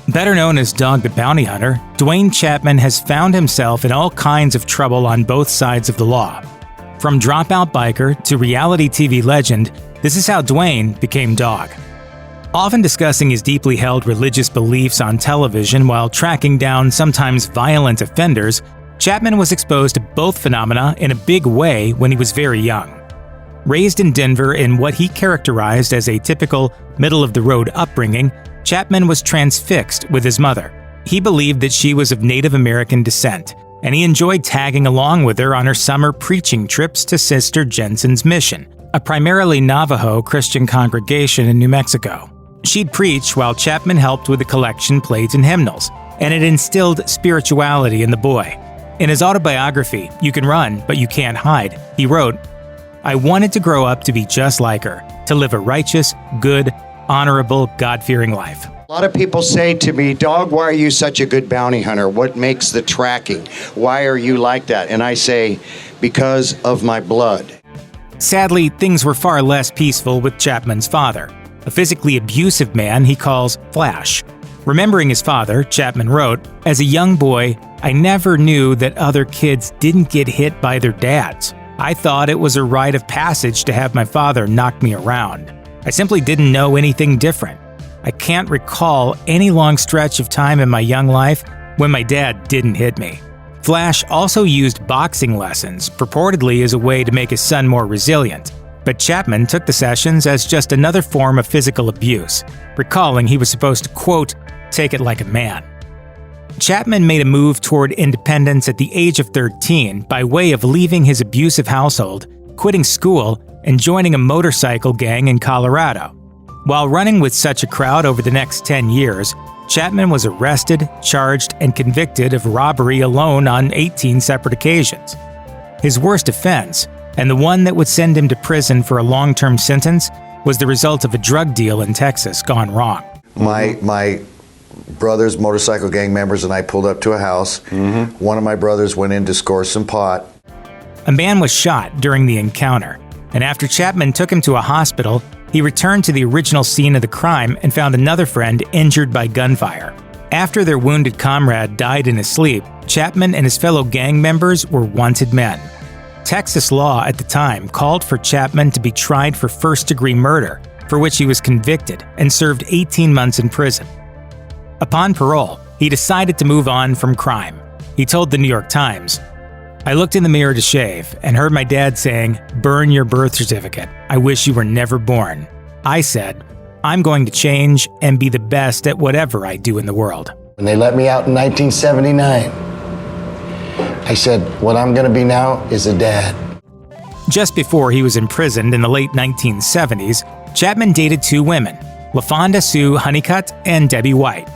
Better known as Dog the Bounty Hunter, Duane Chapman has found himself in all kinds of trouble on both sides of the law. From dropout biker to reality TV legend, this is how Duane became Dog. Often discussing his deeply held religious beliefs on television while tracking down sometimes violent offenders, Chapman was exposed to both phenomena in a big way when he was very young. Raised in Denver in what he characterized as a typical middle-of-the-road upbringing, Chapman was transfixed with his mother. He believed that she was of Native American descent, and he enjoyed tagging along with her on her summer preaching trips to Sister Jensen's Mission, a primarily Navajo Christian congregation in New Mexico. She'd preach while Chapman helped with the collection plates and hymnals, and it instilled spirituality in the boy. In his autobiography, You Can Run, But You Can't Hide, he wrote, "I wanted to grow up to be just like her, to live a righteous, good, honorable, God-fearing life." A lot of people say to me, "Dog, why are you such a good bounty hunter? What makes the tracking? Why are you like that?" And I say, because of my blood. Sadly, things were far less peaceful with Chapman's father, a physically abusive man he calls Flash. Remembering his father, Chapman wrote, "As a young boy, I never knew that other kids didn't get hit by their dads. I thought it was a rite of passage to have my father knock me around. I simply didn't know anything different. I can't recall any long stretch of time in my young life when my dad didn't hit me." Flash also used boxing lessons, purportedly as a way to make his son more resilient, but Chapman took the sessions as just another form of physical abuse, recalling he was supposed to, quote, "take it like a man." Chapman made a move toward independence at the age of 13 by way of leaving his abusive household, quitting school, and joining a motorcycle gang in Colorado. While running with such a crowd over the next 10 years, Chapman was arrested, charged, and convicted of robbery alone on 18 separate occasions. His worst offense, and the one that would send him to prison for a long-term sentence, was the result of a drug deal in Texas gone wrong. My brother's motorcycle gang members and I pulled up to a house. One of my brothers went in to score some pot. A man was shot during the encounter, and after Chapman took him to a hospital, he returned to the original scene of the crime and found another friend injured by gunfire. After their wounded comrade died in his sleep, Chapman and his fellow gang members were wanted men. Texas law at the time called for Chapman to be tried for first-degree murder, for which he was convicted and served 18 months in prison. Upon parole, he decided to move on from crime. He told the New York Times, "I looked in the mirror to shave and heard my dad saying, 'Burn your birth certificate. I wish you were never born.' I said, 'I'm going to change and be the best at whatever I do in the world.'" When they let me out in 1979, I said, what I'm going to be now is a dad. Just before he was imprisoned in the late 1970s, Chapman dated two women, LaFonda Sue Honeycutt and Debbie White.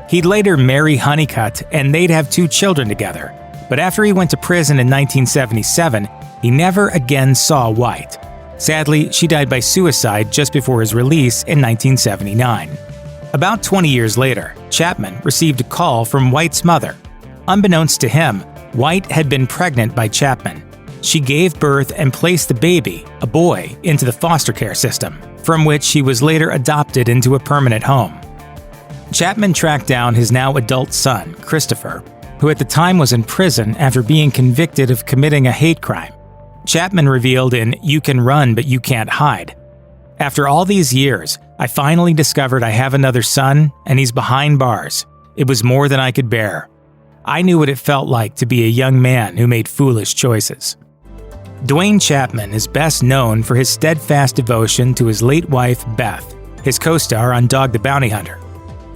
He'd later marry Honeycutt and they'd have 2 children together. But after he went to prison in 1977, he never again saw White. Sadly, she died by suicide just before his release in 1979. About 20 years later, Chapman received a call from White's mother. Unbeknownst to him, White had been pregnant by Chapman. She gave birth and placed the baby, a boy, into the foster care system, from which he was later adopted into a permanent home. Chapman tracked down his now adult son, Christopher, who at the time was in prison after being convicted of committing a hate crime. Chapman revealed in You Can Run, But You Can't Hide, "After all these years, I finally discovered I have another son and he's behind bars. It was more than I could bear. I knew what it felt like to be a young man who made foolish choices." Duane Chapman is best known for his steadfast devotion to his late wife, Beth, his co-star on Dog the Bounty Hunter.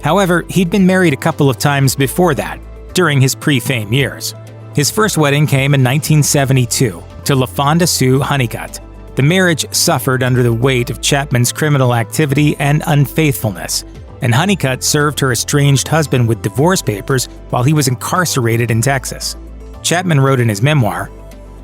However, he'd been married a couple of times before that, during his pre-fame years. His first wedding came in 1972 to LaFonda Sue Honeycutt. The marriage suffered under the weight of Chapman's criminal activity and unfaithfulness, and Honeycutt served her estranged husband with divorce papers while he was incarcerated in Texas. Chapman wrote in his memoir,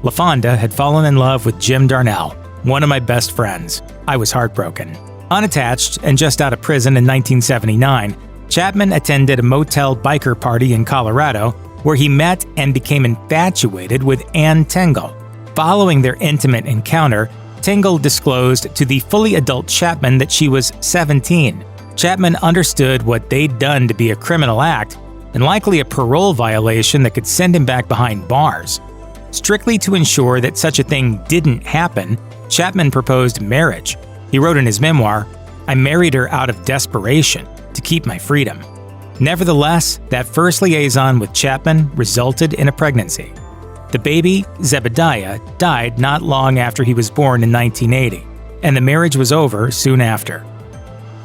"LaFonda had fallen in love with Jim Darnell, one of my best friends. I was heartbroken." Unattached and just out of prison in 1979, Chapman attended a motel biker party in Colorado where he met and became infatuated with Ann Tingle. Following their intimate encounter, Tingle disclosed to the fully adult Chapman that she was 17. Chapman understood what they'd done to be a criminal act and likely a parole violation that could send him back behind bars. Strictly to ensure that such a thing didn't happen, Chapman proposed marriage. He wrote in his memoir, "I married her out of desperation to keep my freedom." Nevertheless, that first liaison with Chapman resulted in a pregnancy. The baby, Zebediah, died not long after he was born in 1980, and the marriage was over soon after.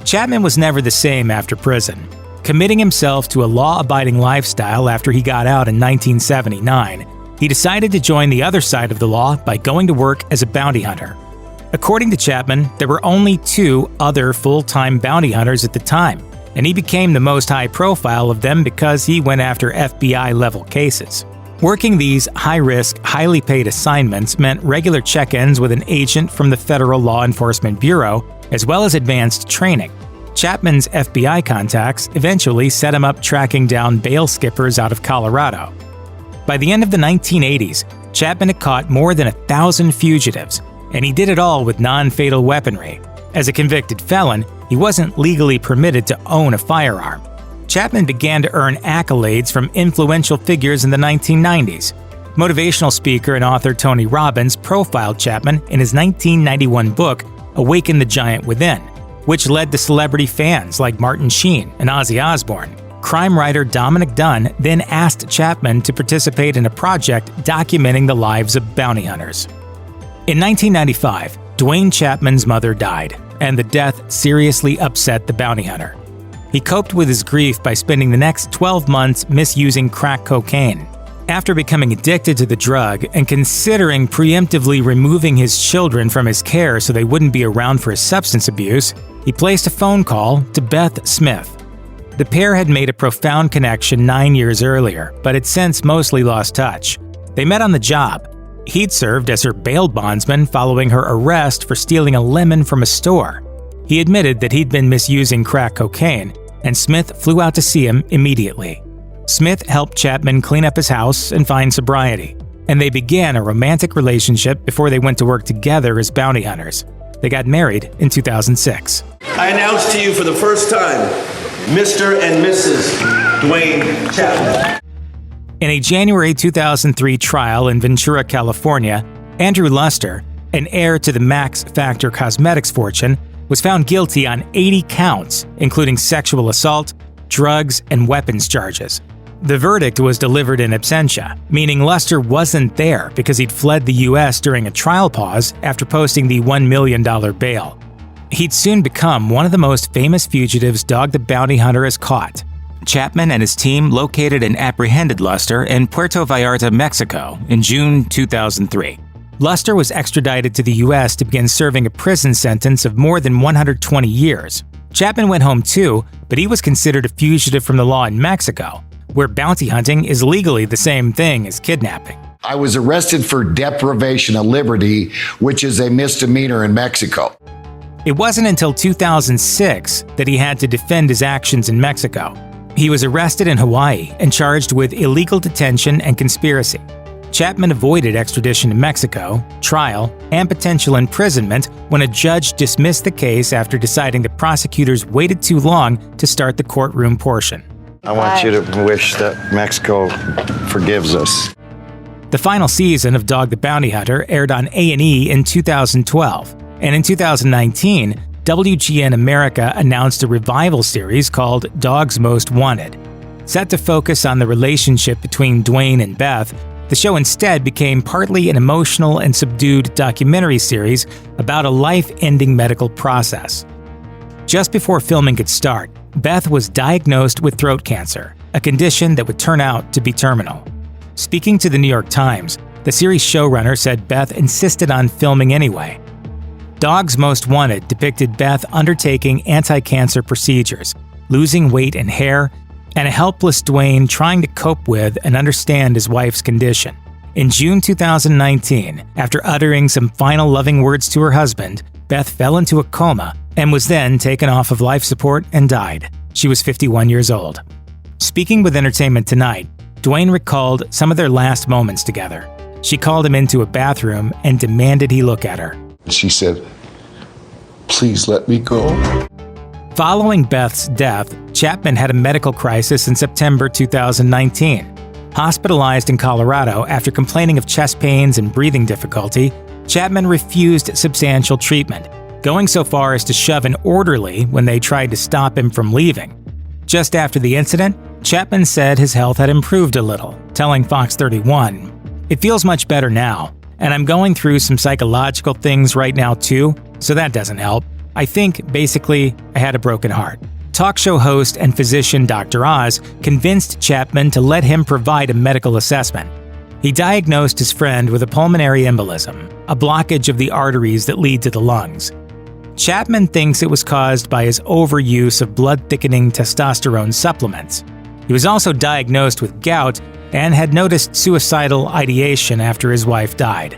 Chapman was never the same after prison. Committing himself to a law-abiding lifestyle after he got out in 1979, he decided to join the other side of the law by going to work as a bounty hunter. According to Chapman, there were only 2 other full-time bounty hunters at the time, and he became the most high-profile of them because he went after FBI-level cases. Working these high-risk, highly paid assignments meant regular check-ins with an agent from the Federal Law Enforcement Bureau, as well as advanced training. Chapman's FBI contacts eventually set him up tracking down bail skippers out of Colorado. By the end of the 1980s, Chapman had caught more than 1,000 fugitives, and he did it all with non-fatal weaponry. As a convicted felon, he wasn't legally permitted to own a firearm. Chapman began to earn accolades from influential figures in the 1990s. Motivational speaker and author Tony Robbins profiled Chapman in his 1991 book, Awaken the Giant Within, which led to celebrity fans like Martin Sheen and Ozzy Osbourne. Crime writer Dominic Dunn then asked Chapman to participate in a project documenting the lives of bounty hunters. In 1995, Duane Chapman's mother died, and the death seriously upset the bounty hunter. He coped with his grief by spending the next 12 months misusing crack cocaine. After becoming addicted to the drug and considering preemptively removing his children from his care so they wouldn't be around for his substance abuse, he placed a phone call to Beth Smith. The pair had made a profound connection 9 years earlier, but had since mostly lost touch. They met on the job. He'd served as her bail bondsman following her arrest for stealing a lemon from a store. He admitted that he'd been misusing crack cocaine, and Smith flew out to see him immediately. Smith helped Chapman clean up his house and find sobriety, and they began a romantic relationship before they went to work together as bounty hunters. They got married in 2006. I announce to you for the first time, Mr. and Mrs. Duane Chapman. In a January 2003 trial in Ventura, California, Andrew Luster, an heir to the Max Factor Cosmetics fortune, was found guilty on 80 counts, including sexual assault, drugs, and weapons charges. The verdict was delivered in absentia, meaning Luster wasn't there because he'd fled the U.S. during a trial pause after posting the $1 million bail. He'd soon become one of the most famous fugitives Dog the Bounty Hunter has caught. Chapman and his team located and apprehended Luster in Puerto Vallarta, Mexico, in June 2003. Luster was extradited to the U.S. to begin serving a prison sentence of more than 120 years. Chapman went home too, but he was considered a fugitive from the law in Mexico, where bounty hunting is legally the same thing as kidnapping. I was arrested for deprivation of liberty, which is a misdemeanor in Mexico. It wasn't until 2006 that he had to defend his actions in Mexico. He was arrested in Hawaii and charged with illegal detention and conspiracy. Chapman avoided extradition to Mexico, trial, and potential imprisonment when a judge dismissed the case after deciding the prosecutors waited too long to start the courtroom portion. I want you to wish that Mexico forgives us. The final season of Dog the Bounty Hunter aired on A&E in 2012, and in 2019, WGN America announced a revival series called Dogs Most Wanted. Set to focus on the relationship between Duane and Beth, the show instead became partly an emotional and subdued documentary series about a life-ending medical process. Just before filming could start, Beth was diagnosed with throat cancer, a condition that would turn out to be terminal. Speaking to the New York Times, the series showrunner said Beth insisted on filming anyway. Dogs Most Wanted depicted Beth undertaking anti-cancer procedures, losing weight and hair, and a helpless Duane trying to cope with and understand his wife's condition. In June 2019, after uttering some final loving words to her husband, Beth fell into a coma and was then taken off of life support and died. She was 51 years old. Speaking with Entertainment Tonight, Duane recalled some of their last moments together. She called him into a bathroom and demanded he look at her. She said, "Please let me go." Following Beth's death, Chapman had a medical crisis in September 2019. Hospitalized in Colorado after complaining of chest pains and breathing difficulty, Chapman refused substantial treatment, going so far as to shove an orderly when they tried to stop him from leaving. Just after the incident, Chapman said his health had improved a little, telling Fox 31, "It feels much better now, and I'm going through some psychological things right now too, so that doesn't help. I think, basically, I had a broken heart." Talk show host and physician Dr. Oz convinced Chapman to let him provide a medical assessment. He diagnosed his friend with a pulmonary embolism, a blockage of the arteries that lead to the lungs. Chapman thinks it was caused by his overuse of blood-thickening testosterone supplements. He was also diagnosed with gout and had noticed suicidal ideation after his wife died.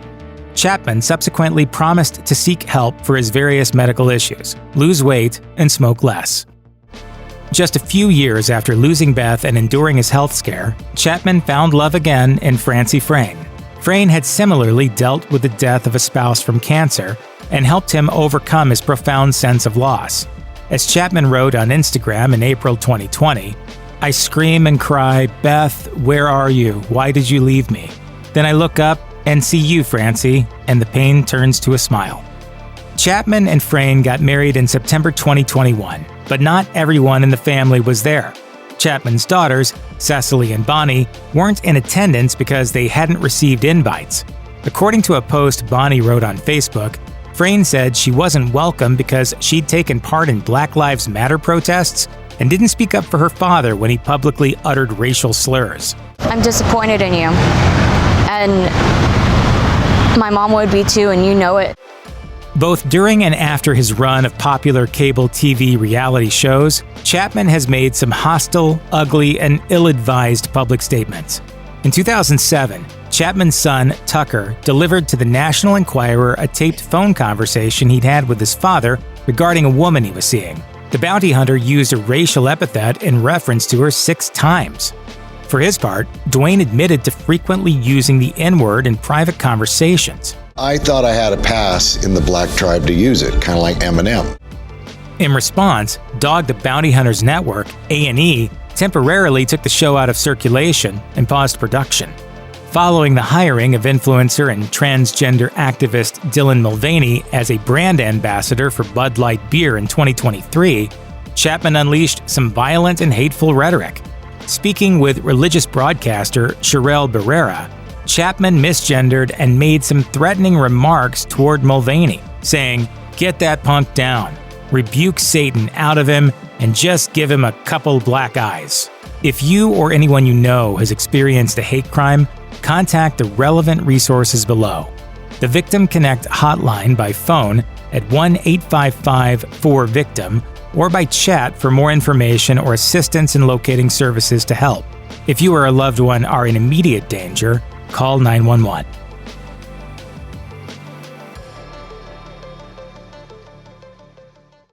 Chapman subsequently promised to seek help for his various medical issues, lose weight, and smoke less. Just a few years after losing Beth and enduring his health scare, Chapman found love again in Francie Frayne. Frayne had similarly dealt with the death of a spouse from cancer and helped him overcome his profound sense of loss. As Chapman wrote on Instagram in April 2020, "I scream and cry, 'Beth, where are you? Why did you leave me?' Then I look up and see you, Francie, and the pain turns to a smile." Chapman and Frayne got married in September 2021, but not everyone in the family was there. Chapman's daughters, Cecily and Bonnie, weren't in attendance because they hadn't received invites. According to a post Bonnie wrote on Facebook, Frayne said she wasn't welcome because she'd taken part in Black Lives Matter protests and didn't speak up for her father when he publicly uttered racial slurs. "I'm disappointed in you, and my mom would be too, and you know it." Both during and after his run of popular cable TV reality shows, Chapman has made some hostile, ugly, and ill-advised public statements. In 2007, Chapman's son, Tucker, delivered to the National Enquirer a taped phone conversation he'd had with his father regarding a woman he was seeing. The bounty hunter used a racial epithet in reference to her 6 times. For his part, Duane admitted to frequently using the N-word in private conversations. "I thought I had a pass in the black tribe to use it, kind of like Eminem." In response, Dog the Bounty Hunters Network, A&E, temporarily took the show out of circulation and paused production. Following the hiring of influencer and transgender activist Dylan Mulvaney as a brand ambassador for Bud Light Beer in 2023, Chapman unleashed some violent and hateful rhetoric. Speaking with religious broadcaster Sherelle Barrera, Chapman misgendered and made some threatening remarks toward Mulvaney, saying, "Get that punk down, rebuke Satan out of him, and just give him a couple black eyes." If you or anyone you know has experienced a hate crime, contact the relevant resources below. The Victim Connect hotline by phone at 1-855-4VICTIM or by chat for more information or assistance in locating services to help. If you or a loved one are in immediate danger, call 911.